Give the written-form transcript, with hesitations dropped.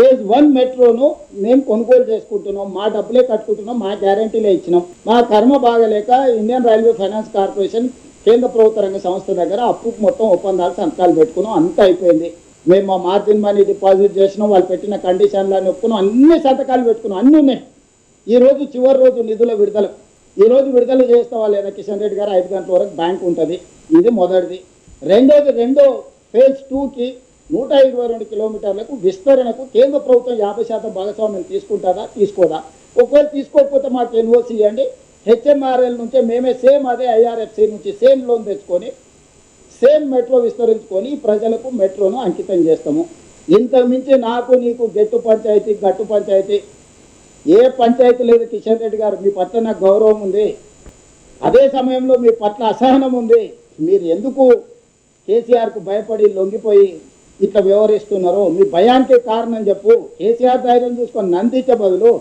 Phase 1 మెట్రోను మేము కొనుగోలు చేసుకుంటున్నాం, మా డబ్బులే కట్టుకుంటున్నాం, మా గ్యారంటీలే ఇచ్చినాం. మా కర్మ బాగలేక ఇండియన్ రైల్వే ఫైనాన్స్ కార్పొరేషన్ కేంద్ర ప్రభుత్వ రంగ సంస్థ దగ్గర అప్పు మొత్తం ఒప్పందాలు సంతకాలు పెట్టుకున్నాం. అంతా అయిపోయింది. మేము మా మార్జిన్ మనీ డిపాజిట్ చేసినాం, వాళ్ళు పెట్టిన కండిషన్లను ఒప్పుకున్నాం, అన్ని సంతకాలు పెట్టుకున్నాం, అన్నీ ఉన్నాయి. ఈరోజు చివరి రోజు నిధుల విడుదల. ఈరోజు విడుదల చేస్తావా లేదా కిషన్ రెడ్డి గారు? 5 గంటల వరకు బ్యాంక్ ఉంటుంది. ఇది మొదటిది. రెండో ఫేజ్ 2కి 122 కిలోమీటర్లకు విస్తరణకు కేంద్ర ప్రభుత్వం 50% భాగస్వామ్యం తీసుకుంటుందా, తీసుకోదా? ఒకవేళ తీసుకోకపోతే మాకు ఎన్ఓసి ఇవ్వండి. హెచ్ఎంఆర్ఎల్ నుంచే మేమే సేమ్ అదే ఐఆర్ఎఫ్సి నుంచి సేమ్ లోన్ తెచ్చుకొని సేమ్ మెట్రో విస్తరించుకొని ప్రజలకు మెట్రోను అంకితం చేస్తాము. ఇంతకుమించి నాకు నీకు గట్టు పంచాయతీ ఏ పంచాయతీ లేదు కిషన్ రెడ్డి గారు. మీ పట్ల నాకు గౌరవం ఉంది, అదే సమయంలో మీ పట్ల అసహనం ఉంది. మీరు ఎందుకు కేసీఆర్కు భయపడి లొంగిపోయి ఇట్లా వ్యవహరిస్తున్నారో మీ భయానికి కారణం చెప్పు. కేసీఆర్ ధైర్యం చూసుకొని నందించే బదులు